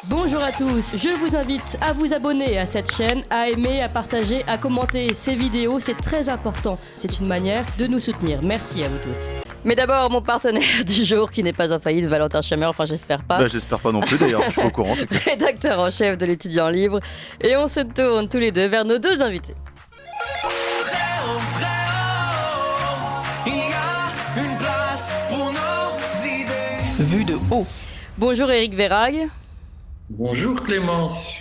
Bonjour à tous, je vous invite à vous abonner à cette chaîne, à aimer, à partager, à commenter ces vidéos, c'est très important. C'est une manière de nous soutenir. Merci à vous tous. Mais d'abord, mon partenaire du jour qui n'est pas en faillite, Valentin Chammer, enfin j'espère pas. J'espère pas non plus d'ailleurs, je suis pas au courant. Rédacteur en chef de l'Étudiant Libre. Et on se tourne tous les deux vers nos deux invités. Vue de haut. Bonjour Éric Verhaeghe. Bonjour Clémence.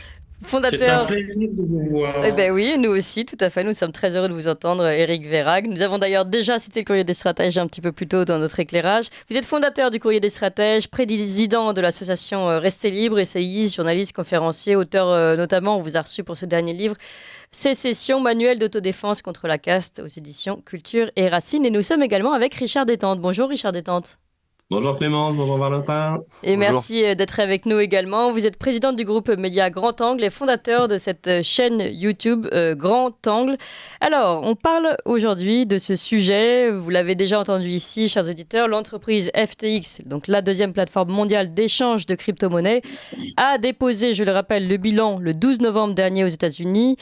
Fondateur. C'est un plaisir de vous voir. Eh bien oui, nous aussi, tout à fait. Nous sommes très heureux de vous entendre, Éric Verhaeghe. Nous avons d'ailleurs déjà cité le Courrier des Stratèges un petit peu plus tôt dans notre éclairage. Vous êtes fondateur du Courrier des Stratèges, président de l'association Restez Libre, essayiste, journaliste, conférencier, auteur notamment, on vous a reçu pour ce dernier livre, Sécession, manuel d'autodéfense contre la caste aux éditions Culture et Racines. Et nous sommes également avec Richard Détente. Bonjour Richard Détente. Bonjour Clémence, bonjour Valentin. Et Bonjour. merci d'être avec nous également. Vous êtes présidente du groupe Média Grand Angle et fondateur de cette chaîne YouTube Grand Angle. Alors, on parle aujourd'hui de ce sujet. Vous l'avez déjà entendu ici, chers auditeurs. L'entreprise FTX, donc la deuxième plateforme mondiale d'échange de crypto-monnaies, a déposé, je le rappelle, le bilan le 12 novembre dernier aux États-Unis.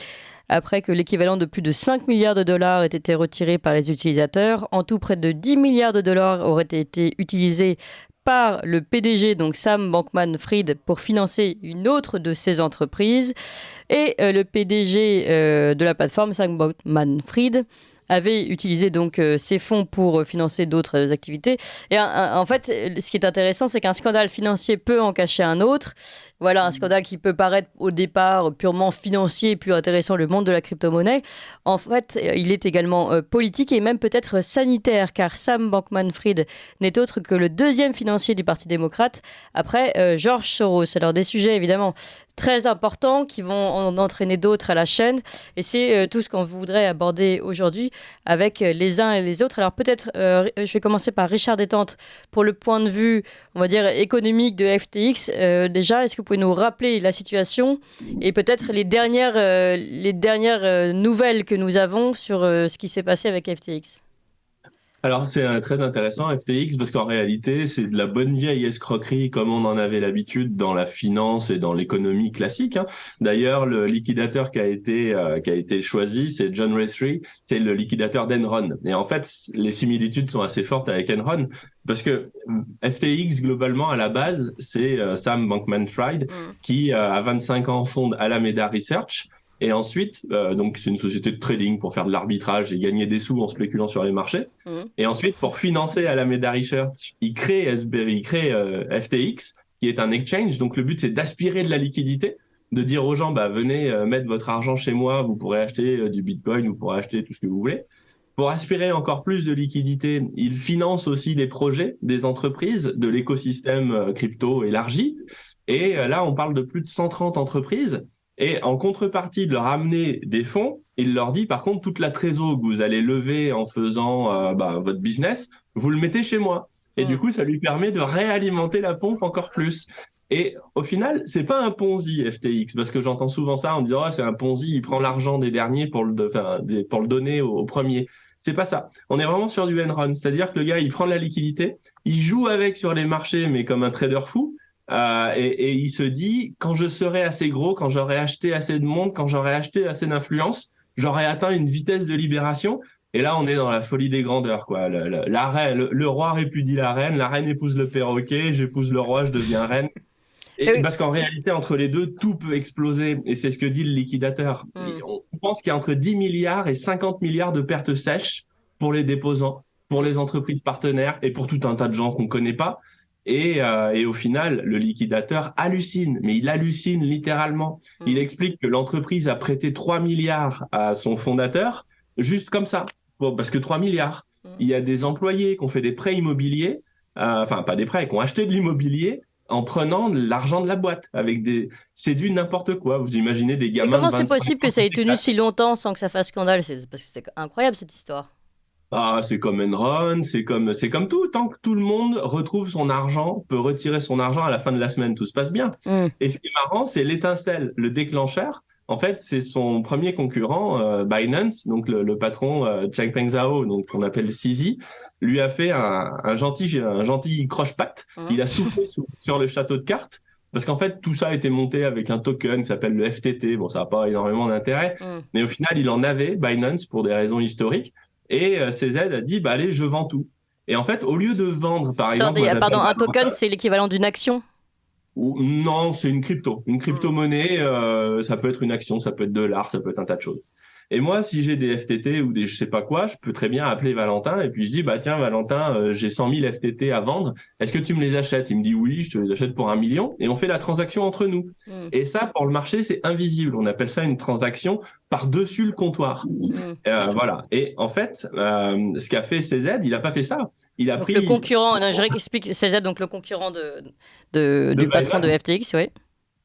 Après que l'équivalent de plus de 5 milliards de dollars ait été retiré par les utilisateurs. En tout, près de 10 milliards de dollars auraient été utilisés par le PDG, donc Sam Bankman-Fried, pour financer une autre de ses entreprises. Et le PDG de la plateforme, Sam Bankman-Fried, avait utilisé donc ces fonds pour financer d'autres activités. Et en fait, ce qui est intéressant, c'est qu'un scandale financier peut en cacher un autre. Voilà, un scandale qui peut paraître au départ purement financier, plus intéressant, le monde de la crypto-monnaie. En fait, il est également politique et même peut-être sanitaire, car Sam Bankman-Fried n'est autre que le deuxième financier du Parti démocrate, après George Soros. Alors des sujets évidemment très importants qui vont en entraîner d'autres à la chaîne. Et c'est tout ce qu'on voudrait aborder aujourd'hui avec les uns et les autres. Alors peut-être, je vais commencer par Richard Détente pour le point de vue, on va dire, économique de FTX. Déjà, est-ce que vous pouvez nous rappeler la situation et peut-être les dernières nouvelles que nous avons sur ce qui s'est passé avec FTX? Alors c'est très intéressant FTX parce qu'en réalité c'est de la bonne vieille escroquerie comme on en avait l'habitude dans la finance et dans l'économie classique. D'ailleurs le liquidateur qui a été choisi c'est John Ray, c'est le liquidateur d'Enron. Et en fait les similitudes sont assez fortes avec Enron parce que FTX globalement à la base c'est Sam Bankman-Fried qui à 25 ans fonde Alameda Research. Et ensuite, donc c'est une société de trading pour faire de l'arbitrage et gagner des sous en spéculant sur les marchés. Et ensuite, pour financer Alameda Research, il crée FTX, qui est un exchange. Donc le but, c'est d'aspirer de la liquidité, de dire aux gens, bah venez mettre votre argent chez moi, vous pourrez acheter du Bitcoin, vous pourrez acheter tout ce que vous voulez. Pour aspirer encore plus de liquidité, il finance aussi des projets, des entreprises, de l'écosystème crypto élargi. Et là, on parle de plus de 130 entreprises. Et en contrepartie de leur amener des fonds, il leur dit par contre toute la trésor que vous allez lever en faisant votre business, vous le mettez chez moi. Et du coup, ça lui permet de réalimenter la pompe encore plus. Et au final, c'est pas un Ponzi FTX parce que j'entends souvent ça en disant c'est un Ponzi, il prend l'argent des derniers pour le donner aux premiers. C'est pas ça. On est vraiment sur du Enron, c'est-à-dire que le gars il prend de la liquidité, il joue avec sur les marchés mais comme un trader fou. Et il se dit, quand je serai assez gros, quand j'aurai acheté assez de monde, quand j'aurai acheté assez d'influence, j'aurai atteint une vitesse de libération. Et là, on est dans la folie des grandeurs, quoi. Le roi répudie la reine épouse le perroquet, j'épouse le roi, je deviens reine. Et parce qu'en réalité, entre les deux, tout peut exploser. Et c'est ce que dit le liquidateur. On pense qu'il y a entre 10 milliards et 50 milliards de pertes sèches pour les déposants, pour les entreprises partenaires et pour tout un tas de gens qu'on ne connaît pas. Et au final, le liquidateur hallucine, mais il hallucine littéralement. Il explique que l'entreprise a prêté 3 milliards à son fondateur, juste comme ça, parce que 3 milliards. Il y a des employés qui ont fait des prêts immobiliers, enfin pas des prêts, qui ont acheté de l'immobilier en prenant de l'argent de la boîte. C'est du n'importe quoi. Vous imaginez des gamins. Mais comment de c'est possible que ça ait tenu si longtemps sans que ça fasse scandale? Parce que c'est incroyable cette histoire. Ah, c'est comme Enron, c'est comme tout. Tant que tout le monde retrouve son argent, peut retirer son argent à la fin de la semaine, tout se passe bien. Et ce qui est marrant, c'est l'étincelle, le déclencheur. En fait, c'est son premier concurrent, Binance, donc le patron Changpeng Zhao, donc qu'on appelle CZ, lui a fait un gentil croche-patte. Il a soufflé sur le château de cartes Parce qu'en fait, tout ça a été monté avec un token qui s'appelle le FTT. Bon, ça n'a pas énormément d'intérêt, mais au final, il en avait, Binance, pour des raisons historiques. Et CZ a dit, bah allez, je vends tout. Et en fait, au lieu de vendre, par exemple... Attendez, moi, pardon, un j'appelle- token, c'est l'équivalent d'une action? Non, c'est une crypto. Une crypto-monnaie, ça peut être une action, ça peut être de l'art, ça peut être un tas de choses. Et moi, si j'ai des FTT ou des je sais pas quoi, je peux très bien appeler Valentin et puis je dis, bah tiens, Valentin, j'ai 100 000 FTT à vendre. Est-ce que tu me les achètes? Il me dit oui, je te les achète pour 1 million et on fait la transaction entre nous. Mm. Et ça, pour le marché, c'est invisible. On appelle ça une transaction par-dessus le comptoir. Voilà. Et en fait, ce qu'a fait CZ, il a pas fait ça. Il a Donc pris le concurrent, non, je réexplique, CZ, donc le concurrent du patron de Binance. FTX, oui.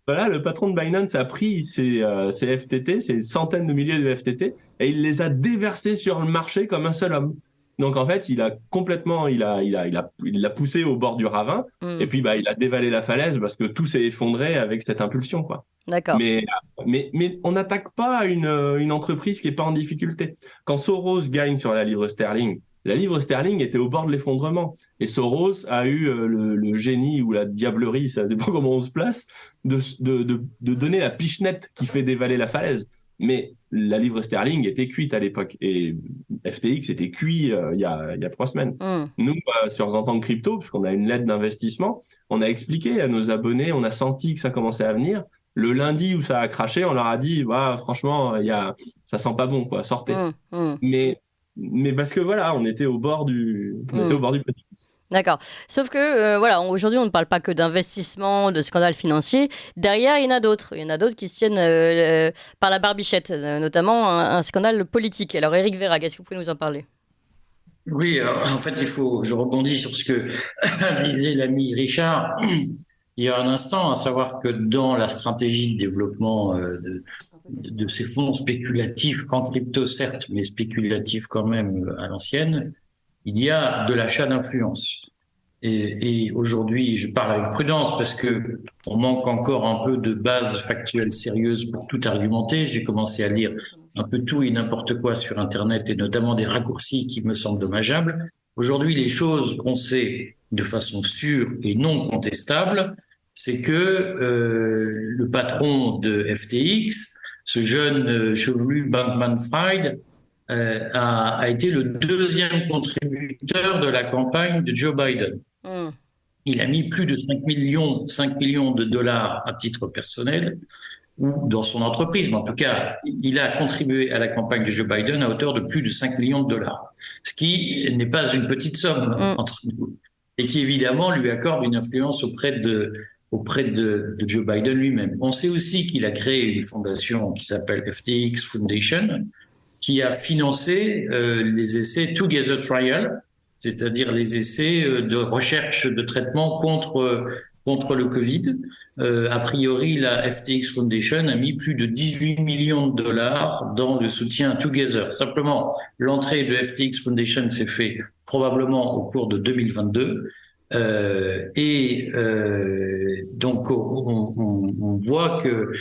Voilà, le patron de Binance a pris ces FTT, ces centaines de milliers de FTT, et il les a déversés sur le marché comme un seul homme. Donc en fait, il a complètement, il l'a poussé au bord du ravin, et puis bah il a dévalé la falaise parce que tout s'est effondré avec cette impulsion, quoi. D'accord. Mais on n'attaque pas une entreprise qui est pas en difficulté. Quand Soros gagne sur la livre sterling était au bord de l'effondrement. Et Soros a eu le génie ou la diablerie, ça dépend comment on se place, de donner la pichenette qui fait dévaler la falaise. Mais la livre sterling était cuite à l'époque. Et FTX était cuit il y a 3 semaines. Nous, sur en tant que crypto, puisqu'on a une lettre d'investissement, on a expliqué à nos abonnés, on a senti que ça commençait à venir. Le lundi où ça a craché, on leur a dit, bah, franchement, ça sent pas bon, quoi, sortez. Mais parce que voilà, on était au bord on était au bord du précipice. D'accord. Sauf que, voilà, aujourd'hui, on ne parle pas que d'investissement, de scandales financiers. Derrière, il y en a d'autres. Il y en a d'autres qui se tiennent par la barbichette, notamment un scandale politique. Alors, Éric Verhaeghe, est-ce que vous pouvez nous en parler? Oui, en fait, je rebondis sur ce que disait l'ami Richard il y a un instant, à savoir que dans la stratégie de développement de ces fonds spéculatifs, en crypto certes, mais spéculatifs quand même à l'ancienne, il y a de l'achat d'influence. Et aujourd'hui, je parle avec prudence parce que on manque encore un peu de bases factuelles sérieuses pour tout argumenter. J'ai commencé à lire un peu tout et n'importe quoi sur Internet et notamment des raccourcis qui me semblent dommageables. Aujourd'hui, les choses qu'on sait de façon sûre et non contestable, c'est que le patron de FTX, ce jeune chevelu Bankman-Fried, a été le deuxième contributeur de la campagne de Joe Biden. Il a mis plus de 5 millions de dollars à titre personnel ou dans son entreprise, mais en tout cas, il a contribué à la campagne de Joe Biden à hauteur de plus de 5 millions de dollars, ce qui n'est pas une petite somme entre nous, et qui évidemment lui accorde une influence auprès de Joe Biden lui-même. On sait aussi qu'il a créé une fondation qui s'appelle FTX Foundation, qui a financé les essais Together Trial, c'est-à-dire les essais de recherche de traitement contre le Covid. A priori, la FTX Foundation a mis plus de 18 millions de dollars dans le soutien à Together. Simplement, l'entrée de FTX Foundation s'est faite probablement au cours de 2022. Donc, on voit que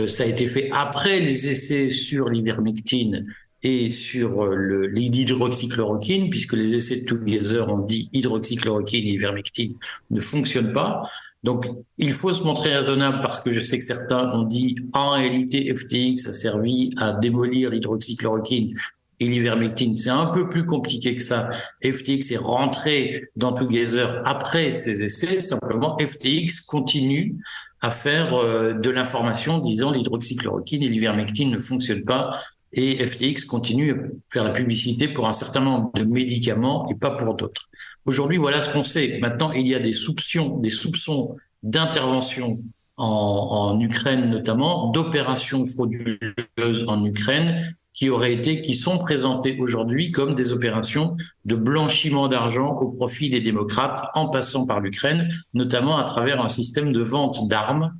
ça a été fait après les essais sur l'ivermectine et sur l'hydroxychloroquine, puisque les essais de Together ont dit hydroxychloroquine et ivermectine ne fonctionnent pas. Donc, il faut se montrer raisonnable parce que je sais que certains ont dit en réalité FTX a servi à démolir l'hydroxychloroquine et l'ivermectine. C'est un peu plus compliqué que ça. FTX est rentré dans Together après ces essais. Simplement, FTX continue à faire de l'information disant l'hydroxychloroquine et l'ivermectine ne fonctionnent pas. Et FTX continue à faire la publicité pour un certain nombre de médicaments et pas pour d'autres. Aujourd'hui, voilà ce qu'on sait. Maintenant, il y a des soupçons d'intervention en Ukraine notamment, d'opérations frauduleuses en Ukraine qui sont présentées aujourd'hui comme des opérations de blanchiment d'argent au profit des démocrates en passant par l'Ukraine, notamment à travers un système de vente d'armes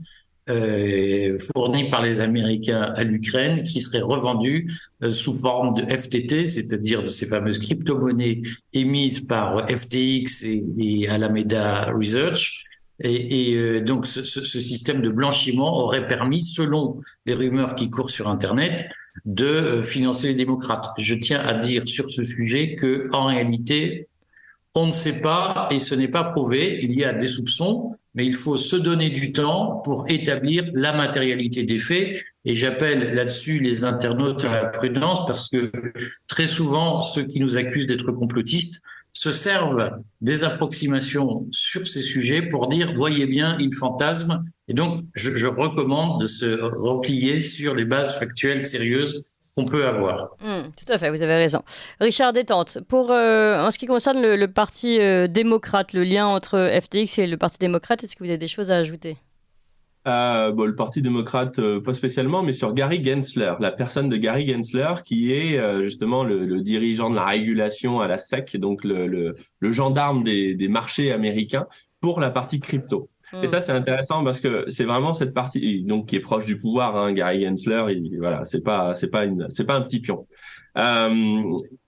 fourni par les Américains à l'Ukraine, qui serait revendu sous forme de FTT, c'est-à-dire de ces fameuses crypto-monnaies émises par FTX et Alameda Research. Donc ce système de blanchiment aurait permis, selon les rumeurs qui courent sur Internet, de financer les démocrates. Je tiens à dire sur ce sujet que, en réalité, on ne sait pas et ce n'est pas prouvé. Il y a des soupçons, mais il faut se donner du temps pour établir la matérialité des faits. Et j'appelle là-dessus les internautes à la prudence parce que très souvent, ceux qui nous accusent d'être complotistes se servent des approximations sur ces sujets pour dire, voyez bien, il fantasme. Et donc, je recommande de se replier sur les bases factuelles sérieuses qu'on peut avoir. Tout à fait, vous avez raison. Richard Détente, en ce qui concerne le Parti démocrate, le lien entre FTX et le Parti démocrate, est-ce que vous avez des choses à ajouter? Le Parti démocrate, pas spécialement, mais sur Gary Gensler, la personne de Gary Gensler, qui est justement le dirigeant de la régulation à la SEC, donc le gendarme des marchés américains pour la partie crypto. Et ça, c'est intéressant parce que c'est vraiment cette partie, donc qui est proche du pouvoir, hein, Gary Gensler, voilà, c'est pas un petit pion.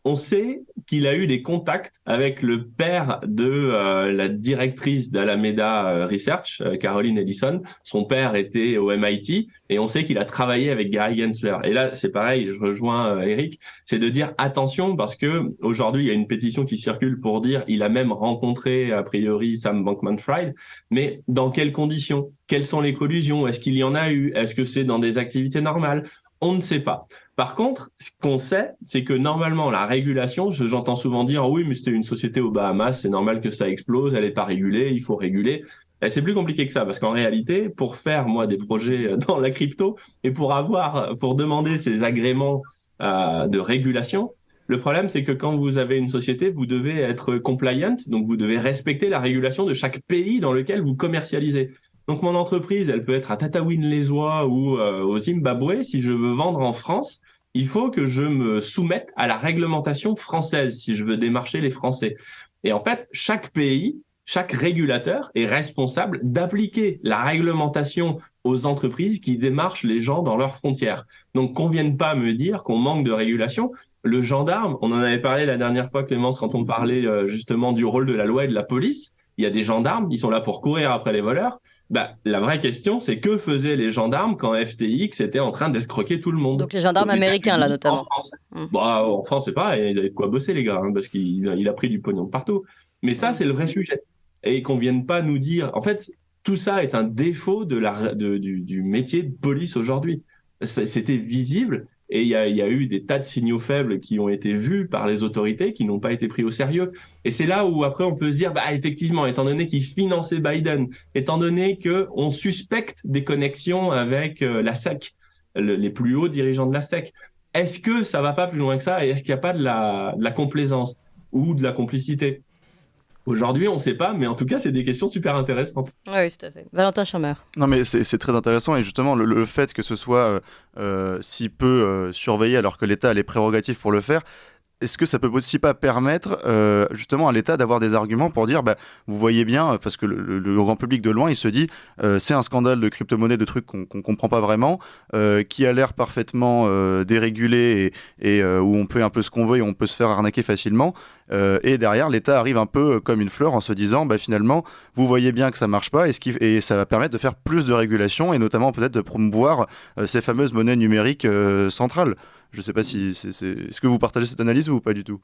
On sait qu'il a eu des contacts avec le père de la directrice d'Alameda Research, Caroline Ellison. Son père était au MIT et on sait qu'il a travaillé avec Gary Gensler. Et là, c'est pareil, je rejoins Eric, c'est de dire attention parce que aujourd'hui, il y a une pétition qui circule pour dire il a même rencontré a priori Sam Bankman-Fried, mais dans quelles conditions? Quelles sont les collusions? Est-ce qu'il y en a eu? Est-ce que c'est dans des activités normales? On ne sait pas. Par contre, ce qu'on sait, c'est que normalement, la régulation, j'entends souvent dire, oui, mais c'était une société aux Bahamas, c'est normal que ça explose, elle n'est pas régulée, il faut réguler. Et c'est plus compliqué que ça, parce qu'en réalité, pour faire, moi, des projets dans la crypto et pour demander ces agréments de régulation, le problème, c'est que quand vous avez une société, vous devez être compliant, donc vous devez respecter la régulation de chaque pays dans lequel vous commercialisez. Donc, mon entreprise, elle peut être à Tataouine-les-Oies ou au Zimbabwe. Si je veux vendre en France, il faut que je me soumette à la réglementation française si je veux démarcher les Français. Et en fait, chaque pays, chaque régulateur est responsable d'appliquer la réglementation aux entreprises qui démarchent les gens dans leurs frontières. Donc, qu'on vienne pas me dire qu'on manque de régulation. Le gendarme, on en avait parlé la dernière fois, Clémence, quand on parlait justement du rôle de la loi et de la police. Il y a des gendarmes, ils sont là pour courir après les voleurs. La vraie question, c'est que faisaient les gendarmes quand FTX était en train d'escroquer tout le monde? Donc les gendarmes américains, là, notamment. En France, en France c'est pareil, il avait de quoi bosser, les gars, hein, parce qu'il a pris du pognon de partout. Mais ça, c'est le vrai sujet. Et qu'on vienne pas nous dire... En fait, tout ça est un défaut du métier de police aujourd'hui. C'était visible. Et il y a eu des tas de signaux faibles qui ont été vus par les autorités, qui n'ont pas été pris au sérieux. Et c'est là où après on peut se dire, effectivement, étant donné qu'ils finançaient Biden, étant donné qu'on suspecte des connexions avec la SEC, les plus hauts dirigeants de la SEC, est-ce que ça va pas plus loin que ça? Et est-ce qu'il n'y a pas de la complaisance ou de la complicité? Aujourd'hui, on ne sait pas, mais en tout cas, c'est des questions super intéressantes. Oui, tout à fait. Valentin Chameur. Non, mais c'est très intéressant, et justement, le fait que ce soit si peu surveillé alors que l'État a les prérogatives pour le faire, est-ce que ça peut aussi pas permettre justement à l'État d'avoir des arguments pour dire, vous voyez bien, parce que le grand public de loin, il se dit, c'est un scandale de crypto-monnaie, de trucs qu'on comprend pas vraiment, qui a l'air parfaitement dérégulé et où on peut un peu ce qu'on veut et on peut se faire arnaquer facilement. Et derrière, l'État arrive un peu comme une fleur en se disant, finalement, vous voyez bien que ça marche pas et ça va permettre de faire plus de régulation et notamment peut-être de promouvoir ces fameuses monnaies numériques centrales. Je ne sais pas est-ce que vous partagez cette analyse ou pas du tout,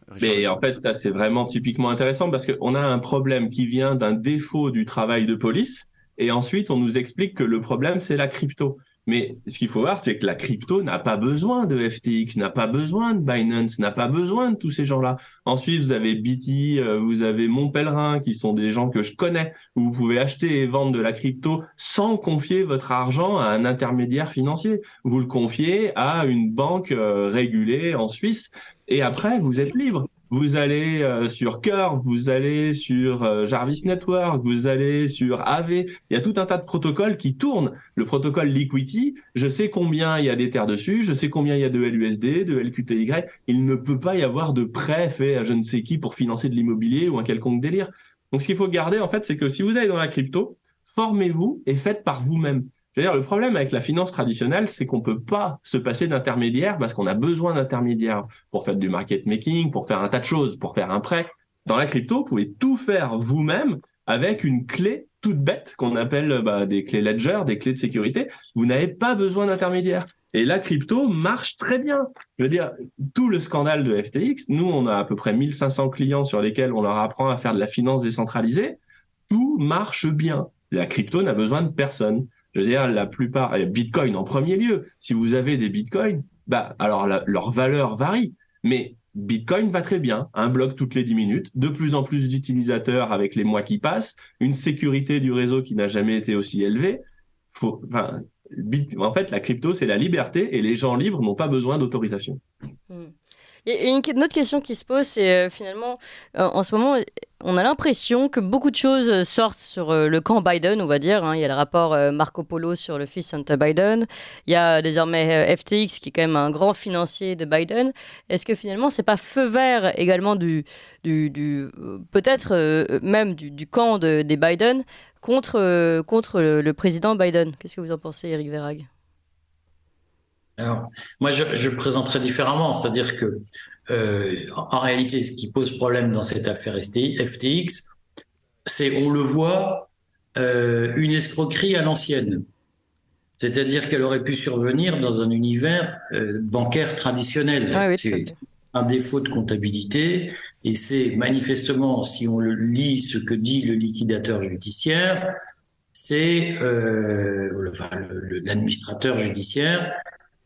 Richard? Mais en fait, ça, c'est vraiment typiquement intéressant parce qu'on a un problème qui vient d'un défaut du travail de police et ensuite, on nous explique que le problème, c'est la crypto. Mais ce qu'il faut voir, c'est que la crypto n'a pas besoin de FTX, n'a pas besoin de Binance, n'a pas besoin de tous ces gens-là. Ensuite, vous avez BT, vous avez Montpellerin, qui sont des gens que je connais, où vous pouvez acheter et vendre de la crypto sans confier votre argent à un intermédiaire financier. Vous le confiez à une banque régulée en Suisse et après, vous êtes libre. Vous allez sur Curve, vous allez sur Jarvis Network, vous allez sur Aave. Il y a tout un tas de protocoles qui tournent. Le protocole Liquidity, je sais combien il y a d'Ether dessus, je sais combien il y a de LUSD, de LQTY. Il ne peut pas y avoir de prêt fait à je ne sais qui pour financer de l'immobilier ou un quelconque délire. Donc ce qu'il faut garder, en fait, c'est que si vous allez dans la crypto, formez-vous et faites par vous-même. C'est-à-dire, le problème avec la finance traditionnelle, c'est qu'on peut pas se passer d'intermédiaire parce qu'on a besoin d'intermédiaires pour faire du market making, pour faire un tas de choses, pour faire un prêt. Dans la crypto, vous pouvez tout faire vous-même avec une clé toute bête qu'on appelle des clés Ledger, des clés de sécurité. Vous n'avez pas besoin d'intermédiaire. Et la crypto marche très bien. Je veux dire, tout le scandale de FTX, nous, on a à peu près 1500 clients sur lesquels on leur apprend à faire de la finance décentralisée. tout marche bien. La crypto n'a besoin de personne. Je veux dire, la plupart, Bitcoin en premier lieu. Si vous avez des Bitcoins, alors leur valeur varie, mais Bitcoin va très bien. Un bloc toutes les 10 minutes, de plus en plus d'utilisateurs avec les mois qui passent, une sécurité du réseau qui n'a jamais été aussi élevée. En fait, la crypto, c'est la liberté et les gens libres n'ont pas besoin d'autorisation. Et une autre question qui se pose, c'est finalement, en ce moment, on a l'impression que beaucoup de choses sortent sur le camp Biden, on va dire. Il y a le rapport Marco Polo sur le fils Hunter Biden. Il y a désormais FTX, qui est quand même un grand financier de Biden. Est-ce que finalement, c'est pas feu vert également peut-être même du camp des Biden contre le président Biden? Qu'est-ce que vous en pensez, Éric Verhaeghe? Alors, moi, je présenterai différemment, c'est-à-dire que, en réalité, ce qui pose problème dans cette affaire FTX, c'est, on le voit, une escroquerie à l'ancienne. C'est-à-dire qu'elle aurait pu survenir dans un univers bancaire traditionnel. Ah oui, C'est un défaut de comptabilité, et c'est manifestement, si on lit ce que dit le liquidateur judiciaire, c'est l'administrateur judiciaire,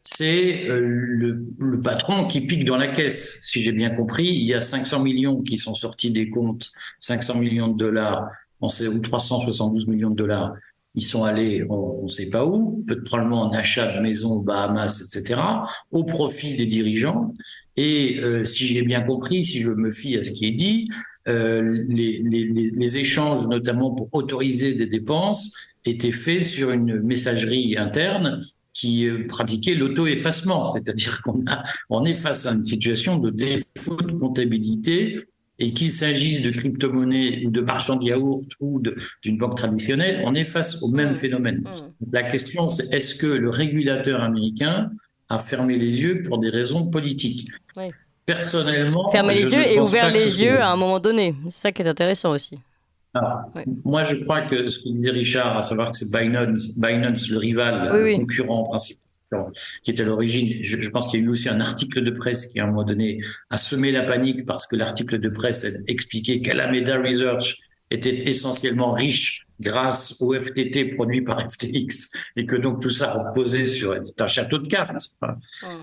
c'est le patron qui pique dans la caisse. Si j'ai bien compris, il y a 500 millions qui sont sortis des comptes, 500 millions de dollars, ou 372 millions de dollars. Ils sont allés, on ne sait pas où, probablement en achat de maisons aux Bahamas, etc., au profit des dirigeants. Et si j'ai bien compris, si je me fie à ce qui est dit, les échanges, notamment pour autoriser des dépenses, étaient faits sur une messagerie interne qui pratiquait l'auto-effacement, c'est-à-dire on est face à une situation de défaut de comptabilité, et qu'il s'agisse de crypto-monnaies ou de marchands de yaourt ou d'une banque traditionnelle, on est face au même phénomène. La question, c'est est-ce que le régulateur américain a fermé les yeux pour des raisons politiques? Oui. Personnellement, fermer les yeux et ouvert les yeux à un moment donné. C'est ça qui est intéressant aussi. Moi, je crois que ce que disait Richard, à savoir que c'est Binance, le rival, le concurrent principal, qui est à l'origine. Je pense qu'il y a eu aussi un article de presse qui, à un moment donné, a semé la panique parce que l'article de presse expliquait qu'Alameda Research était essentiellement riche grâce au FTT produit par FTX, et que donc tout ça reposait sur un château de cartes.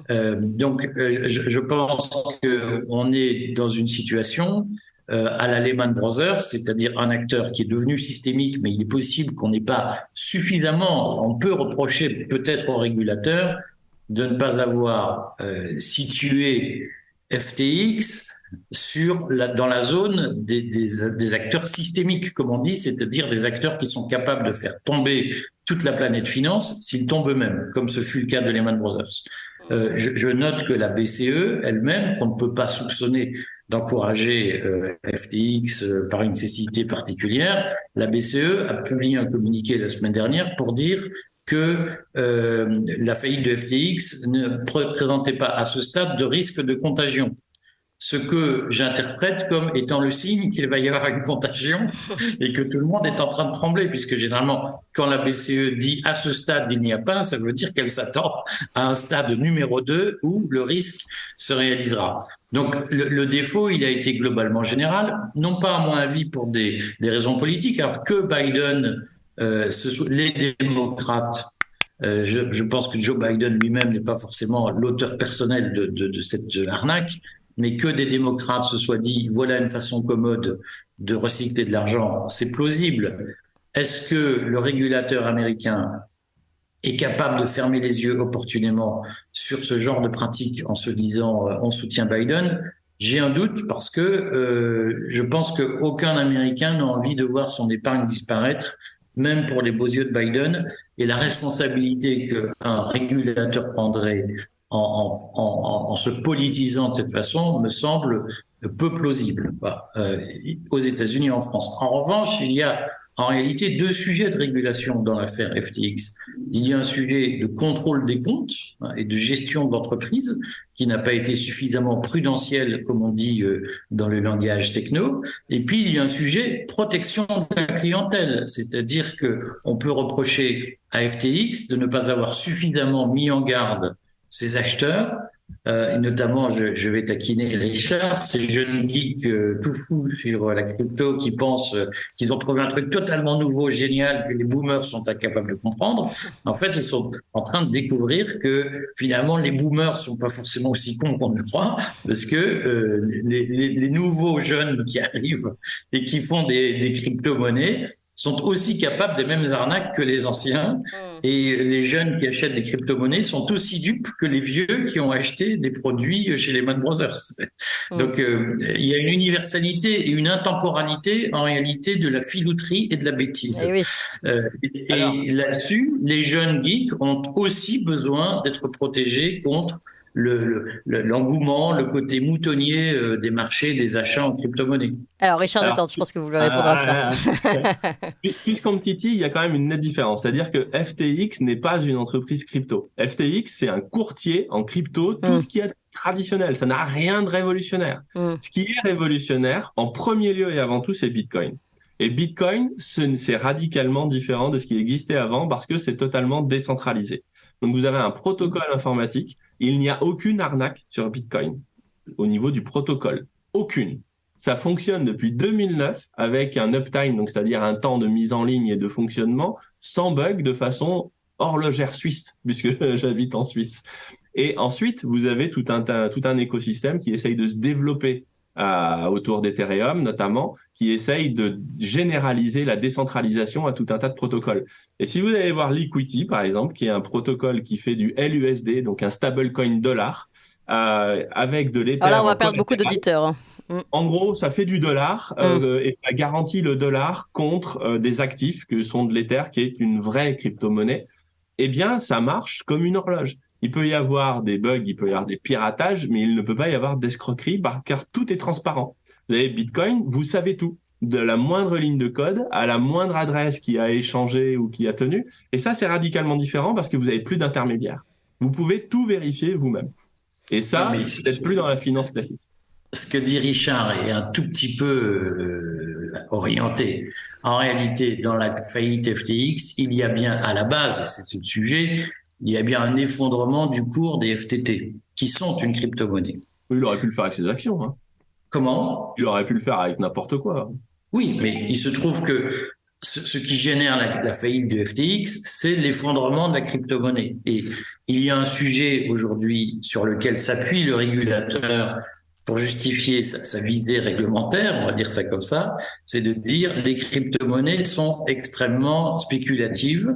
Donc, je pense qu'on est dans une situation à la Lehman Brothers, c'est-à-dire un acteur qui est devenu systémique, mais il est possible qu'on n'ait pas suffisamment, on peut reprocher peut-être aux régulateurs de ne pas avoir situé FTX dans la zone des acteurs systémiques, comme on dit, c'est-à-dire des acteurs qui sont capables de faire tomber toute la planète finance s'ils tombent eux-mêmes, comme ce fut le cas de Lehman Brothers. Je note que la BCE elle-même, qu'on ne peut pas soupçonner d'encourager FTX par une nécessité particulière, la BCE a publié un communiqué la semaine dernière pour dire que la faillite de FTX ne présentait pas à ce stade de risque de contagion. Ce que j'interprète comme étant le signe qu'il va y avoir une contagion et que tout le monde est en train de trembler, puisque généralement, quand la BCE dit à ce stade il n'y a pas, ça veut dire qu'elle s'attend à un stade numéro 2 où le risque se réalisera. Donc le défaut, il a été globalement général, non pas à mon avis pour des raisons politiques, alors que Biden, les démocrates, je pense que Joe Biden lui-même n'est pas forcément l'auteur personnel de cette arnaque, mais que des démocrates se soient dit voilà une façon commode de recycler de l'argent, c'est plausible. Est-ce que le régulateur américain est capable de fermer les yeux opportunément sur ce genre de pratique en se disant on soutient Biden? J'ai un doute parce que je pense qu'aucun Américain n'a envie de voir son épargne disparaître, même pour les beaux yeux de Biden, et la responsabilité qu'un régulateur prendrait en se politisant de cette façon me semble peu plausible aux États-Unis et en France. En revanche, il y a en réalité deux sujets de régulation dans l'affaire FTX. Il y a un sujet de contrôle des comptes et de gestion d'entreprise qui n'a pas été suffisamment prudentiel, comme on dit dans le langage techno. Et puis, il y a un sujet protection de la clientèle, c'est-à-dire qu'on peut reprocher à FTX de ne pas avoir suffisamment mis en garde ses acheteurs et notamment, je vais taquiner Richard, ces jeunes geeks tout fous sur la crypto qui pensent qu'ils ont trouvé un truc totalement nouveau, génial, que les boomers sont incapables de comprendre. En fait, ils sont en train de découvrir que finalement, les boomers sont pas forcément aussi cons qu'on le croit, parce que les nouveaux jeunes qui arrivent et qui font des crypto-monnaies sont aussi capables des mêmes arnaques que les anciens. Et les jeunes qui achètent des crypto-monnaies sont aussi dupes que les vieux qui ont acheté des produits chez les Lehman Brothers. Donc, il y a une universalité et une intemporalité, en réalité, de la filouterie et de la bêtise. Eh oui. Et là-dessus, les jeunes geeks ont aussi besoin d'être protégés contre l'engouement, le côté moutonnier des marchés, des achats en crypto-monnaie. Alors, Richard Alors, Detorme, je pense que vous voulez répondre à ça. Puisqu'on me titille, il y a quand même une nette différence. C'est-à-dire que FTX n'est pas une entreprise crypto. FTX, c'est un courtier en crypto, tout ce qui est traditionnel. Ça n'a rien de révolutionnaire. Ce qui est révolutionnaire, en premier lieu et avant tout, c'est Bitcoin. Et Bitcoin, c'est radicalement différent de ce qui existait avant parce que c'est totalement décentralisé. Donc, vous avez un protocole informatique. Il n'y a aucune arnaque sur Bitcoin au niveau du protocole. Aucune. Ça fonctionne depuis 2009 avec un uptime, donc c'est-à-dire un temps de mise en ligne et de fonctionnement sans bug de façon horlogère suisse, puisque j'habite en Suisse. Et ensuite, vous avez tout un écosystème qui essaye de se développer autour d'Ethereum notamment, qui essaye de généraliser la décentralisation à tout un tas de protocoles. Et si vous allez voir Liquity, par exemple, qui est un protocole qui fait du LUSD, donc un stablecoin dollar, avec de l'Ether. Alors là, on va perdre beaucoup d'auditeurs. En gros, ça fait du dollar et ça garantit le dollar contre des actifs que sont de l'Ether, qui est une vraie crypto-monnaie. Eh bien, ça marche comme une horloge. Il peut y avoir des bugs, il peut y avoir des piratages, mais il ne peut pas y avoir d'escroquerie car tout est transparent. Vous avez Bitcoin, vous savez tout, de la moindre ligne de code à la moindre adresse qui a échangé ou qui a tenu. Et ça, c'est radicalement différent parce que vous n'avez plus d'intermédiaire. Vous pouvez tout vérifier vous-même. Et ça, vous n'êtes plus dans la finance classique. Ce que dit Richard est un tout petit peu orienté. En réalité, dans la faillite FTX, il y a bien à la base, c'est le sujet, il y a bien un effondrement du cours des FTT, qui sont une crypto-monnaie. Oui, il aurait pu le faire avec ses actions. Hein. Comment ? Il aurait pu le faire avec n'importe quoi. Oui, mais il se trouve que ce qui génère la faillite de FTX, c'est l'effondrement de la crypto-monnaie. Et il y a un sujet aujourd'hui sur lequel s'appuie le régulateur pour justifier sa visée réglementaire, on va dire ça comme ça, c'est de dire les crypto-monnaies sont extrêmement spéculatives.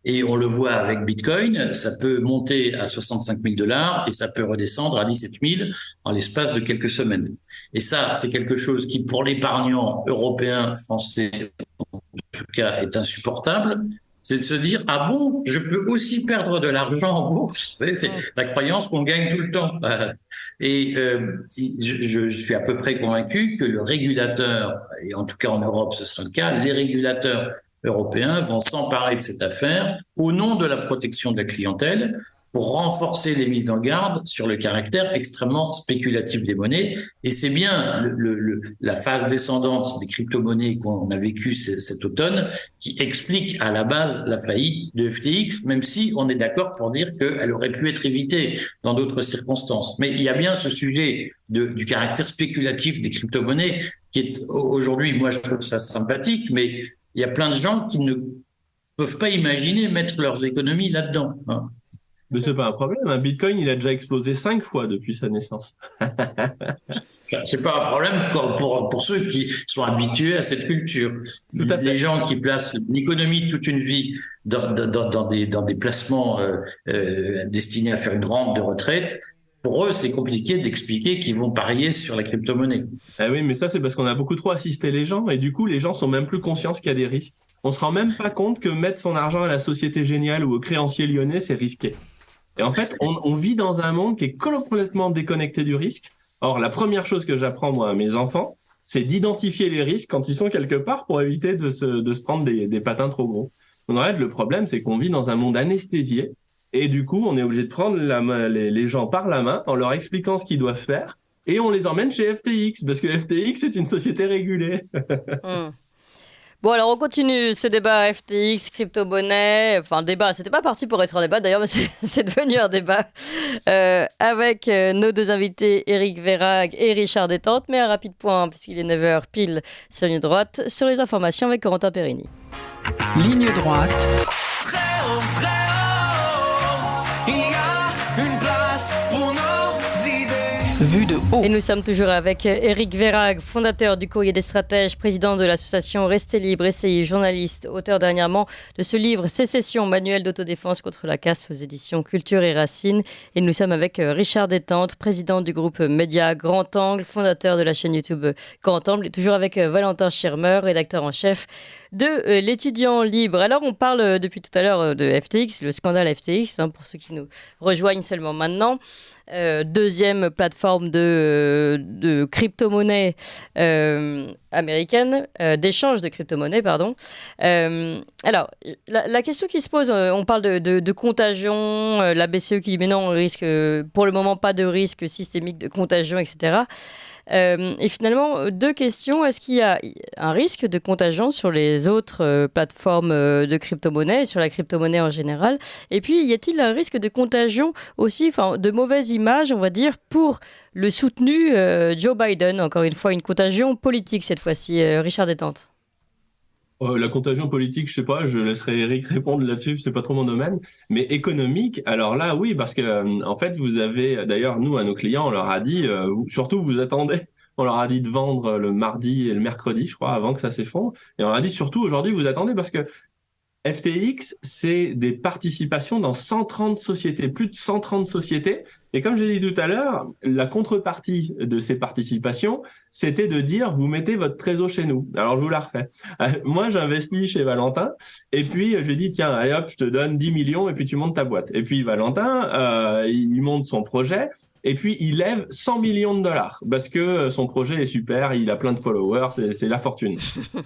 Et on le voit avec Bitcoin, ça peut monter à 65 000 $ et ça peut redescendre à 17 000 en l'espace de quelques semaines. Et ça, c'est quelque chose qui, pour l'épargnant européen, français, en tout cas, est insupportable. C'est de se dire, ah bon, je peux aussi perdre de l'argent en bourse. C'est la croyance qu'on gagne tout le temps. Et je suis à peu près convaincu que le régulateur, et en tout cas en Europe ce sera le cas, les régulateurs européens vont s'emparer de cette affaire au nom de la protection de la clientèle pour renforcer les mises en garde sur le caractère extrêmement spéculatif des monnaies. Et c'est bien la phase descendante des crypto-monnaies qu'on a vécue cet automne qui explique à la base la faillite de FTX, même si on est d'accord pour dire qu'elle aurait pu être évitée dans d'autres circonstances. Mais il y a bien ce sujet du caractère spéculatif des crypto-monnaies qui est aujourd'hui, moi je trouve ça sympathique, mais il y a plein de gens qui ne peuvent pas imaginer mettre leurs économies là-dedans. Hein. Mais c'est pas un problème. Un Bitcoin, il a déjà explosé 5 fois depuis sa naissance. C'est pas un problème pour ceux qui sont habitués à cette culture. Les gens qui placent l'économie toute une vie dans des placements destinés à faire une rente de retraite, pour eux, c'est compliqué d'expliquer qu'ils vont parier sur la crypto-monnaie. Ah oui, mais ça, c'est parce qu'on a beaucoup trop assisté les gens et du coup, les gens sont même plus conscients qu'il y a des risques. On se rend même pas compte que mettre son argent à la Société Géniale ou au créancier lyonnais, c'est risqué. Et en fait, on vit dans un monde qui est complètement déconnecté du risque. Or, la première chose que j'apprends, moi, à mes enfants, c'est d'identifier les risques quand ils sont quelque part pour éviter de se prendre des patins trop gros. Donc, en fait, le problème, c'est qu'on vit dans un monde anesthésié. Et du coup, on est obligé de prendre les gens par la main en leur expliquant ce qu'ils doivent faire. Et on les emmène chez FTX, parce que FTX est une société régulée. Bon, alors on continue ce débat FTX, crypto-monnaie. Enfin, débat, c'était pas parti pour être un débat d'ailleurs, mais c'est devenu un débat. Avec nos deux invités, Éric Verhaeghe et Richard Détente. Mais un rapide point, puisqu'il est 9h pile sur ligne droite, sur les informations avec Corentin Perini. Ligne droite. Très haut, il y a une place pour nos idées. Vue de haut. Et nous sommes toujours avec Éric Verhaeghe, fondateur du Courrier des Stratèges, président de l'association Restez Libre, essayiste, journaliste, auteur dernièrement de ce livre Sécession, manuel d'autodéfense contre la casse aux éditions Culture et Racines. Et nous sommes avec Richard Détente, président du groupe Média Grand Angle, fondateur de la chaîne YouTube Grand Angle, et toujours avec Valentin Schirmer, rédacteur en chef de l'Étudiant Libre. Alors on parle depuis tout à l'heure de FTX, le scandale FTX, pour ceux qui nous rejoignent seulement maintenant. Deuxième plateforme de crypto-monnaie américaine, d'échange de crypto-monnaie, pardon. Alors, la question qui se pose, on parle de contagion, la BCE qui dit mais non, risque, pour le moment pas de risque systémique de contagion, etc. Et finalement, deux questions. Est-ce qu'il y a un risque de contagion sur les autres plateformes de crypto-monnaie et sur la crypto-monnaie en général? Et puis, y a-t-il un risque de contagion aussi, de mauvaise image, on va dire, pour le soutenu Joe Biden? Encore une fois, une contagion politique cette fois-ci. Richard Détente. La contagion politique, je sais pas, je laisserai Eric répondre là-dessus, c'est pas trop mon domaine. Mais économique, alors là, oui, parce que en fait, vous avez, d'ailleurs, nous, à nos clients, on leur a dit, surtout, vous attendez, on leur a dit de vendre le mardi et le mercredi, je crois, avant que ça s'effondre. Et on leur a dit, surtout, aujourd'hui, vous attendez parce que FTX, c'est des participations dans 130 sociétés, plus de 130 sociétés. Et comme j'ai dit tout à l'heure, la contrepartie de ces participations, c'était de dire, vous mettez votre trésor chez nous. Alors, je vous la refais. Moi, j'investis chez Valentin, et puis je lui dis, tiens, allez hop, je te donne 10 millions, et puis tu montes ta boîte. Et puis Valentin, il monte son projet, et puis il lève 100 millions de dollars, parce que son projet est super, il a plein de followers, c'est la fortune.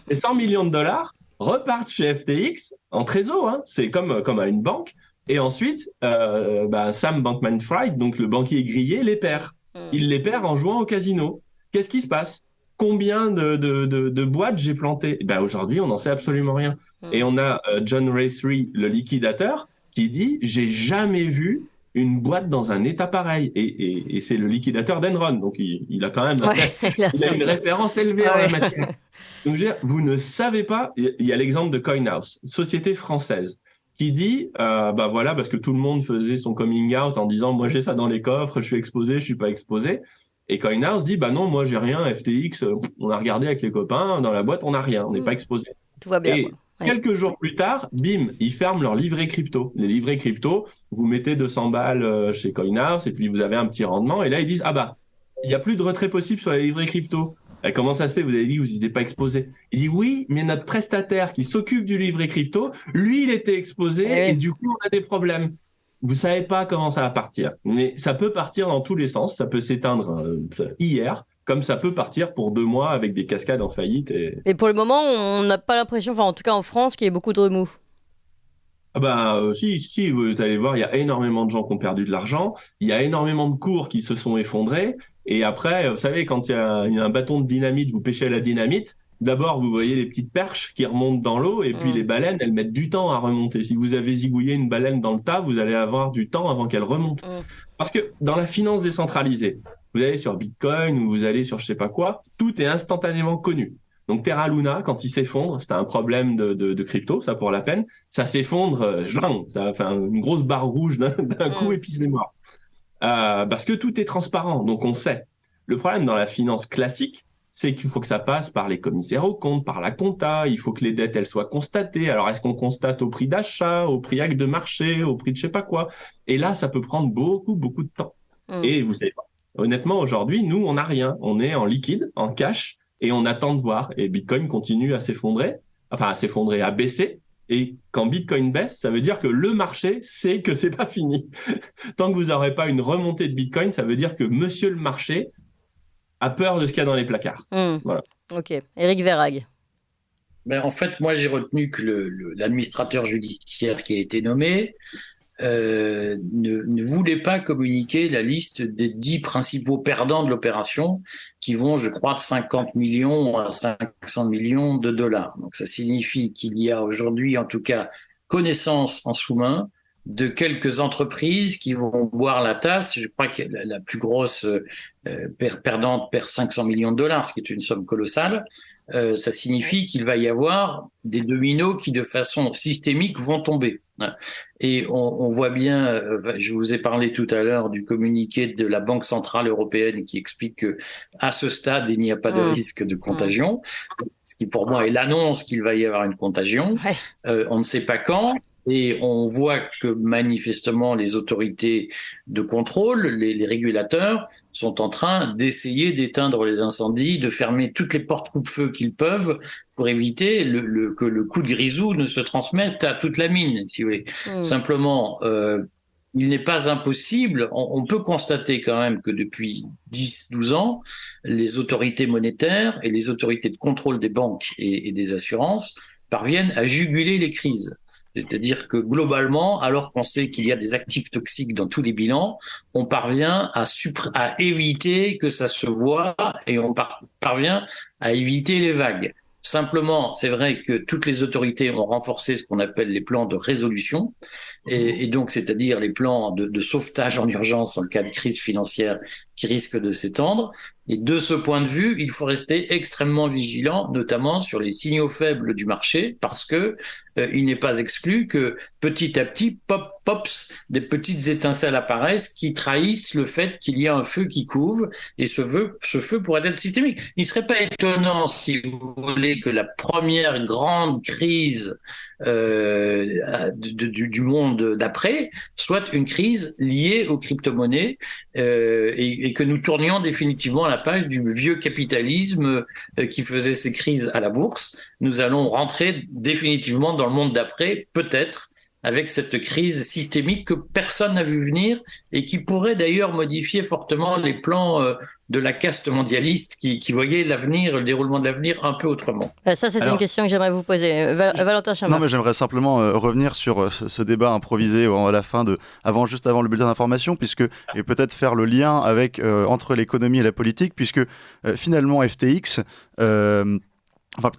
Et 100 millions de dollars repartent chez FTX en trésor, c'est comme à une banque. Et ensuite, Sam Bankman-Fried, donc le banquier grillé, les perd. Il les perd en jouant au casino. Qu'est-ce qui se passe? Combien de boîtes j'ai plantées? Aujourd'hui, on n'en sait absolument rien. Et on a John Ray 3, le liquidateur, qui dit « J'ai jamais vu une boîte dans un état pareil ». Et c'est le liquidateur d'Enron, donc il a quand même il a une référence élevée en la matière. Donc, je veux dire, vous ne savez pas, il y a l'exemple de CoinHouse, société française, qui dit, voilà, parce que tout le monde faisait son coming out en disant, moi j'ai ça dans les coffres, je suis exposé, je suis pas exposé. Et CoinHouse dit, non, moi j'ai rien, FTX, on a regardé avec les copains, dans la boîte, on n'a rien, on n'est pas exposé. Tout va bien. Et quelques jours plus tard, bim, ils ferment leur livret crypto. Les livrets crypto, vous mettez 200 balles chez CoinHouse et puis vous avez un petit rendement. Et là, ils disent, il n'y a plus de retrait possible sur les livrets crypto. Et comment ça se fait? Vous avez dit que vous n'étiez pas exposé. Il dit oui, mais notre prestataire qui s'occupe du livret crypto, lui, il était exposé et du coup, on a des problèmes. Vous savez pas comment ça va partir, mais ça peut partir dans tous les sens. Ça peut s'éteindre hier, comme ça peut partir pour 2 mois avec des cascades en faillite. Et pour le moment, on n'a pas l'impression, en tout cas en France, qu'il y ait beaucoup de remous. Si, vous allez voir, il y a énormément de gens qui ont perdu de l'argent, il y a énormément de cours qui se sont effondrés, et après, vous savez, quand il y a un bâton de dynamite, vous pêchez la dynamite, d'abord, vous voyez les petites perches qui remontent dans l'eau, et puis les baleines, elles mettent du temps à remonter. Si vous avez zigouillé une baleine dans le tas, vous allez avoir du temps avant qu'elle remonte. Parce que dans la finance décentralisée, vous allez sur Bitcoin, ou vous allez sur je sais pas quoi, tout est instantanément connu. Donc Terra Luna, quand il s'effondre, c'était un problème de crypto, ça pour la peine, ça s'effondre, ça fait une grosse barre rouge d'un coup et puis c'est mort. Parce que tout est transparent, donc on sait. Le problème dans la finance classique, c'est qu'il faut que ça passe par les commissaires aux comptes, par la compta, il faut que les dettes, elles soient constatées. Alors est-ce qu'on constate au prix d'achat, au prix acte de marché, au prix de je sais pas quoi? Et là, ça peut prendre beaucoup, beaucoup de temps. Et vous savez pas. Honnêtement, aujourd'hui, nous, on n'a rien. On est en liquide, en cash, et on attend de voir. Et Bitcoin continue à s'effondrer, à baisser. Et quand Bitcoin baisse, ça veut dire que le marché sait que c'est pas fini. Tant que vous n'aurez pas une remontée de Bitcoin, ça veut dire que monsieur le marché a peur de ce qu'il y a dans les placards. Voilà. Ok. Éric Verhaeghe. En fait, moi, j'ai retenu que l'administrateur judiciaire qui a été nommé ne voulait pas communiquer la liste des 10 principaux perdants de l'opération, qui vont, je crois, de 50 millions à 500 millions de dollars. Donc ça signifie qu'il y a aujourd'hui, en tout cas, connaissance en sous-main de quelques entreprises qui vont boire la tasse. Je crois que la plus grosse perdante perd 500 millions de dollars, ce qui est une somme colossale. Ça signifie qu'il va y avoir des dominos qui, de façon systémique, vont tomber. Et on voit bien, je vous ai parlé tout à l'heure du communiqué de la Banque centrale européenne qui explique que à ce stade, il n'y a pas de risque de contagion, ce qui pour moi est l'annonce qu'il va y avoir une contagion. On ne sait pas quand. Et on voit que manifestement les autorités de contrôle, les régulateurs, sont en train d'essayer d'éteindre les incendies, de fermer toutes les portes coupe-feu qu'ils peuvent pour éviter que le coup de grisou ne se transmette à toute la mine, si vous voulez. Simplement, il n'est pas impossible, on peut constater quand même que depuis 10-12 ans, les autorités monétaires et les autorités de contrôle des banques et des assurances parviennent à juguler les crises. C'est-à-dire que globalement, alors qu'on sait qu'il y a des actifs toxiques dans tous les bilans, on parvient à éviter que ça se voie et on parvient à éviter les vagues. Simplement, c'est vrai que toutes les autorités ont renforcé ce qu'on appelle les plans de résolution, et donc c'est-à-dire les plans de sauvetage en urgence en cas de crise financière qui risque de s'étendre. Et de ce point de vue, il faut rester extrêmement vigilant, notamment sur les signaux faibles du marché, parce que il n'est pas exclu que petit à petit, pops, des petites étincelles apparaissent qui trahissent le fait qu'il y a un feu qui couve, et ce feu pourrait être systémique. Il ne serait pas étonnant, si vous voulez, que la première grande crise du monde d'après soit une crise liée aux crypto-monnaies, et que nous tournions définitivement à la page du vieux capitalisme qui faisait ses crises à la bourse. Nous allons rentrer définitivement dans le monde d'après, peut-être, avec cette crise systémique que personne n'a vu venir et qui pourrait d'ailleurs modifier fortement les plans de la caste mondialiste qui voyait l'avenir, le déroulement de l'avenir un peu autrement. Ça, c'est une question que j'aimerais vous poser. Valentin Chama. Non, mais j'aimerais simplement revenir sur ce débat improvisé à la fin juste avant le bulletin d'information, et peut-être faire le lien avec entre l'économie et la politique, puisque finalement FTX...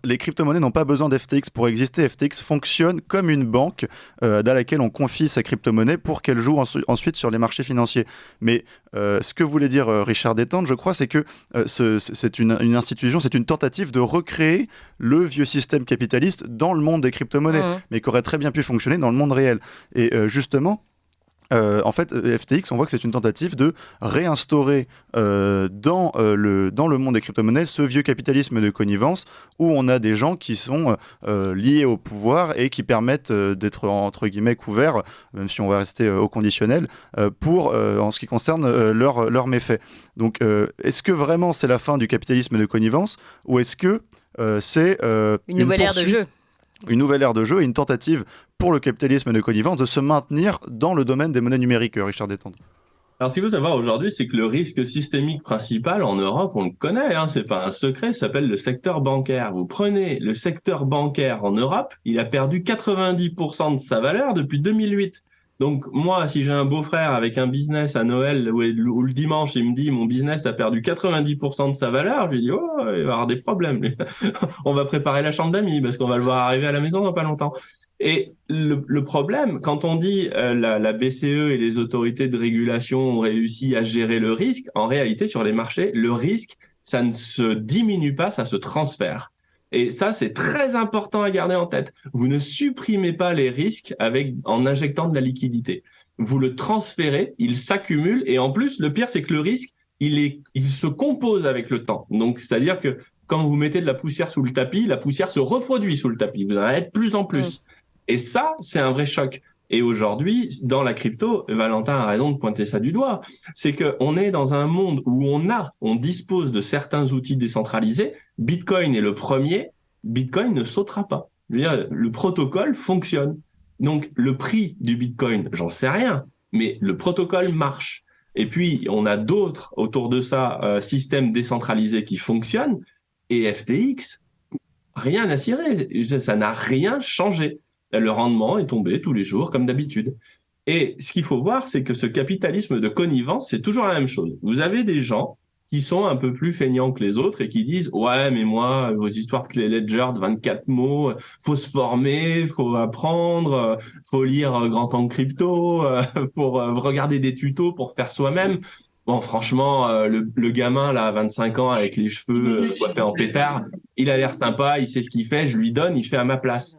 les crypto-monnaies n'ont pas besoin d'FTX pour exister. FTX fonctionne comme une banque dans laquelle on confie sa crypto-monnaie pour qu'elle joue ensuite sur les marchés financiers. Mais ce que voulait dire Richard Détente, je crois, c'est que c'est une institution, c'est une tentative de recréer le vieux système capitaliste dans le monde des crypto-monnaies, mais qui aurait très bien pu fonctionner dans le monde réel. Et justement... en fait, FTX, on voit que c'est une tentative de réinstaurer dans le monde des crypto-monnaies ce vieux capitalisme de connivence où on a des gens qui sont liés au pouvoir et qui permettent d'être entre guillemets couverts, même si on va rester au conditionnel, en ce qui concerne leurs méfaits. Donc, est-ce que vraiment c'est la fin du capitalisme de connivence ou est-ce que c'est une nouvelle ère de jeu ? Une nouvelle ère de jeu et une tentative pour le capitalisme de connivence de se maintenir dans le domaine des monnaies numériques, Richard Détente. Alors, ce qu'il faut savoir aujourd'hui, c'est que le risque systémique principal en Europe, on le connaît, c'est pas un secret, ça s'appelle le secteur bancaire. Vous prenez le secteur bancaire en Europe, il a perdu 90% de sa valeur depuis 2008. Donc, moi, si j'ai un beau-frère avec un business à Noël ou le dimanche, il me dit mon business a perdu 90% de sa valeur, je lui dis oh, il va y avoir des problèmes. On va préparer la chambre d'amis parce qu'on va le voir arriver à la maison dans pas longtemps. Et le problème, quand on dit la BCE et les autorités de régulation ont réussi à gérer le risque, en réalité, sur les marchés, le risque, ça ne se diminue pas, ça se transfère. Et ça, c'est très important à garder en tête. Vous ne supprimez pas les risques en injectant de la liquidité. Vous le transférez, il s'accumule, et en plus, le pire, c'est que le risque, il se compose avec le temps. Donc, c'est-à-dire que quand vous mettez de la poussière sous le tapis, la poussière se reproduit sous le tapis. Vous en avez de plus en plus. Et ça, c'est un vrai choc. Et aujourd'hui, dans la crypto, Valentin a raison de pointer ça du doigt, c'est qu'on est dans un monde où on dispose de certains outils décentralisés. Bitcoin est le premier. Bitcoin ne sautera pas. Je veux dire, le protocole fonctionne. Donc, le prix du Bitcoin, j'en sais rien, mais le protocole marche. Et puis, on a d'autres autour de ça, systèmes décentralisés qui fonctionnent. Et FTX, rien à cirer. Ça n'a rien changé. Le rendement est tombé tous les jours, comme d'habitude. Et ce qu'il faut voir, c'est que ce capitalisme de connivence, c'est toujours la même chose. Vous avez des gens qui sont un peu plus feignants que les autres et qui disent « Ouais, mais moi, vos histoires de clé Ledger de 24 mots, faut se former, faut apprendre, faut lire Grand Angle Crypto, pour regarder des tutos pour faire soi-même. » Bon, franchement, le gamin, là, à 25 ans, avec les cheveux coiffés en pétard, il a l'air sympa, il sait ce qu'il fait, je lui donne, il fait à ma place.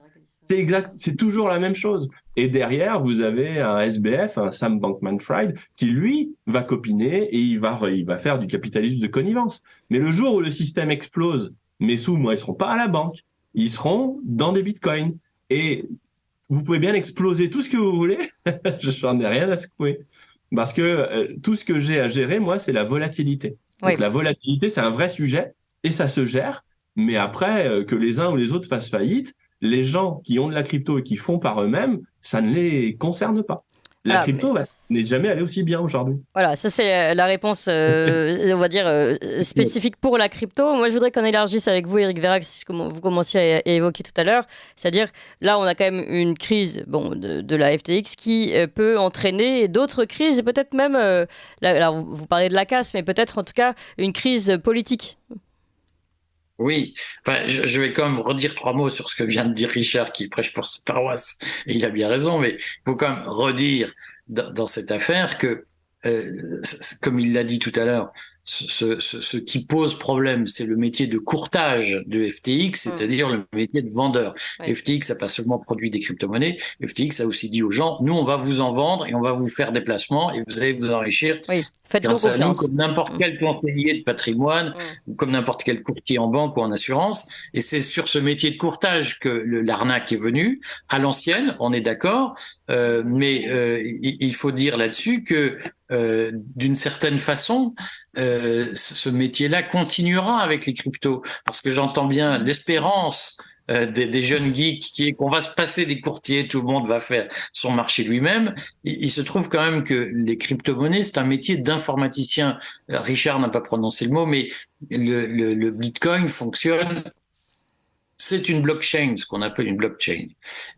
C'est exact, c'est toujours la même chose. Et derrière, vous avez un SBF, un Sam Bankman-Fried, qui lui va copiner et il va faire du capitalisme de connivence. Mais le jour où le système explose, mes sous, moi, ils seront pas à la banque, ils seront dans des bitcoins. Et vous pouvez bien exploser tout ce que vous voulez, je n'en ai rien à secouer. Parce que tout ce que j'ai à gérer, moi, c'est la volatilité. Oui. Donc la volatilité, c'est un vrai sujet et ça se gère. Mais après, que les uns ou les autres fassent faillite, les gens qui ont de la crypto et qui font par eux-mêmes, ça ne les concerne pas. La crypto n'est jamais allée aussi bien aujourd'hui. Voilà, ça c'est la réponse, on va dire, spécifique pour la crypto. Moi, je voudrais qu'on élargisse avec vous, Eric Verac, ce que vous commenciez à évoquer tout à l'heure. C'est-à-dire, là, on a quand même une crise de la FTX qui peut entraîner d'autres crises, et peut-être même, là, vous parlez de la casse, mais peut-être en tout cas une crise politique. Oui, enfin, je vais quand même redire 3 mots sur ce que vient de dire Richard, qui prêche pour sa paroisse, et il a bien raison, mais il faut quand même redire dans cette affaire que, comme il l'a dit tout à l'heure, ce qui pose problème, c'est le métier de courtage de FTX, c'est-à-dire le métier de vendeur. Oui. FTX n'a pas seulement produit des crypto-monnaies, FTX a aussi dit aux gens, nous, on va vous en vendre et on va vous faire des placements et vous allez vous enrichir. Oui. Faites-nous confiance. Nous, comme n'importe quel conseiller de patrimoine, ou comme n'importe quel courtier en banque ou en assurance. Et c'est sur ce métier de courtage que l'arnaque est venue, à l'ancienne, on est d'accord, mais il faut dire là-dessus que d'une certaine façon, ce métier-là continuera avec les cryptos, parce que j'entends bien l'espérance des jeunes geeks qui est qu'on va se passer des courtiers, tout le monde va faire son marché lui-même. Il se trouve quand même que les crypto-monnaies, c'est un métier d'informaticien. Richard n'a pas prononcé le mot, mais le Bitcoin fonctionne. C'est une blockchain, ce qu'on appelle une blockchain.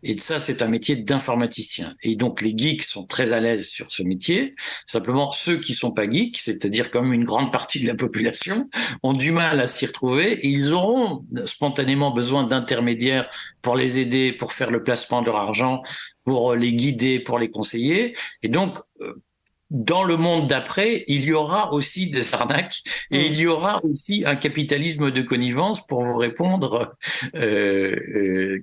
Et ça, c'est un métier d'informaticien. Et donc, les geeks sont très à l'aise sur ce métier. Simplement, ceux qui sont pas geeks, c'est-à-dire quand même une grande partie de la population, ont du mal à s'y retrouver. Et ils auront spontanément besoin d'intermédiaires pour les aider, pour faire le placement de leur argent, pour les guider, pour les conseiller. Et donc, dans le monde d'après, il y aura aussi des arnaques et il y aura aussi un capitalisme de connivence, pour vous répondre,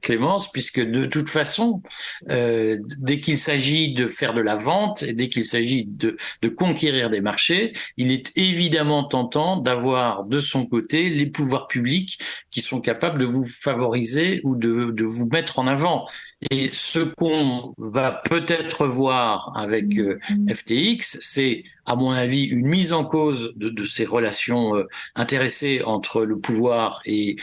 Clémence, puisque de toute façon, dès qu'il s'agit de faire de la vente et dès qu'il s'agit de conquérir des marchés, il est évidemment tentant d'avoir de son côté les pouvoirs publics qui sont capables de vous favoriser ou de vous mettre en avant. Et ce qu'on va peut-être voir avec FTX, c'est, à mon avis, une mise en cause de ces relations intéressées entre le pouvoir et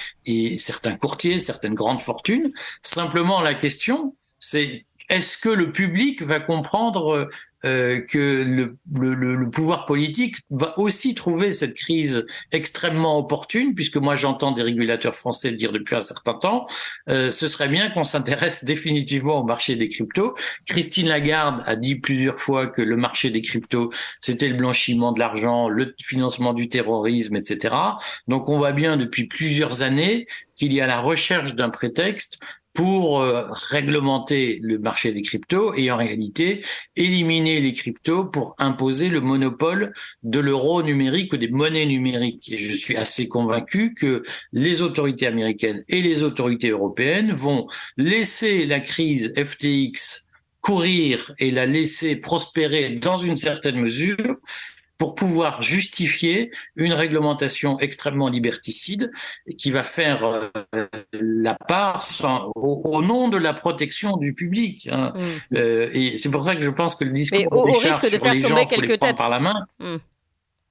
certains courtiers, certaines grandes fortunes. Simplement, la question, c'est est-ce que le public va comprendre que le pouvoir politique va aussi trouver cette crise extrêmement opportune, puisque moi j'entends des régulateurs français dire depuis un certain temps, ce serait bien qu'on s'intéresse définitivement au marché des cryptos. Christine Lagarde a dit plusieurs fois que le marché des cryptos, c'était le blanchiment de l'argent, le financement du terrorisme, etc. Donc on voit bien depuis plusieurs années qu'il y a la recherche d'un prétexte pour réglementer le marché des cryptos et en réalité éliminer les cryptos pour imposer le monopole de l'euro numérique ou des monnaies numériques. Et je suis assez convaincu que les autorités américaines et les autorités européennes vont laisser la crise FTX courir et la laisser prospérer dans une certaine mesure pour pouvoir justifier une réglementation extrêmement liberticide qui va faire la part au nom de la protection du public. Hein. Et c'est pour ça que je pense que le discours au risque de faire tomber quelques têtes par la main.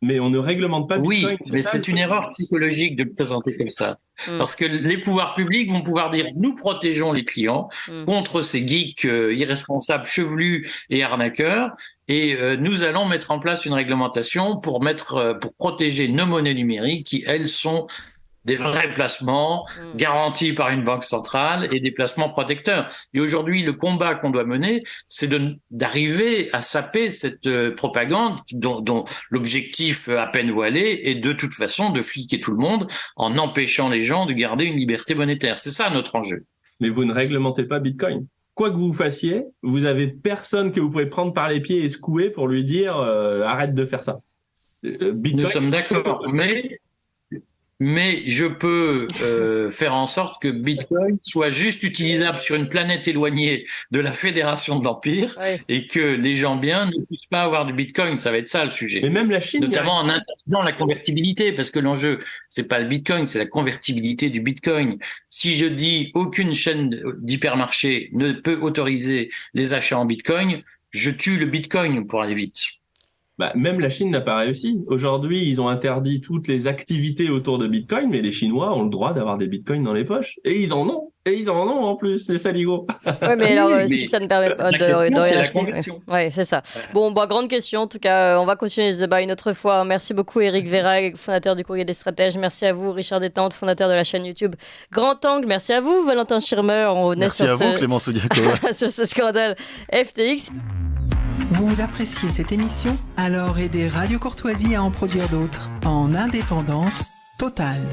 Mais on ne réglemente pas Bitcoin. Oui, mais c'est une erreur psychologique de le présenter comme ça. Parce que les pouvoirs publics vont pouvoir dire « nous protégeons les clients contre ces geeks irresponsables, chevelus et arnaqueurs ». Et nous allons mettre en place une réglementation pour protéger nos monnaies numériques qui, elles, sont des vrais placements garantis par une banque centrale et des placements protecteurs. Et aujourd'hui, le combat qu'on doit mener, c'est d'arriver à saper cette propagande dont l'objectif à peine voilé est de toute façon de fliquer tout le monde en empêchant les gens de garder une liberté monétaire. C'est ça notre enjeu. Mais vous ne réglementez pas Bitcoin. Quoi que vous fassiez, vous avez personne que vous pouvez prendre par les pieds et secouer pour lui dire arrête de faire ça. Bitcoin, nous sommes d'accord, mais je peux faire en sorte que Bitcoin soit juste utilisable sur une planète éloignée de la Fédération de l'Empire et que les gens bien ne puissent pas avoir de Bitcoin. Ça va être ça le sujet. Mais même la Chine, notamment en interdisant la convertibilité, parce que l'enjeu, c'est pas le Bitcoin, c'est la convertibilité du Bitcoin. Si je dis aucune chaîne d'hypermarché ne peut autoriser les achats en Bitcoin, je tue le Bitcoin pour aller vite. Bah, même la Chine n'a pas réussi. Aujourd'hui, ils ont interdit toutes les activités autour de Bitcoin, mais les Chinois ont le droit d'avoir des Bitcoins dans les poches. Et ils en ont. Et ils en ont en plus, les saligots. Ouais, mais alors, si ça ne permet pas de rien acheter. Ouais, c'est ça. Bon, grande question. En tout cas, on va continuer ce débat une autre fois. Merci beaucoup, Éric Vérague, fondateur du Courrier des Stratèges. Merci à vous, Richard Détente, fondateur de la chaîne YouTube Grand Angle. Merci à vous, Valentin Schirmer. Merci à vous, Clément Soudiaco. Sur ce scandale FTX. Vous appréciez cette émission? Alors aidez Radio Courtoisie à en produire d'autres en indépendance totale.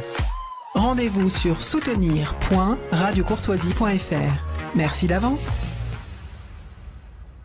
Rendez-vous sur soutenir.radiocourtoisie.fr. Merci d'avance.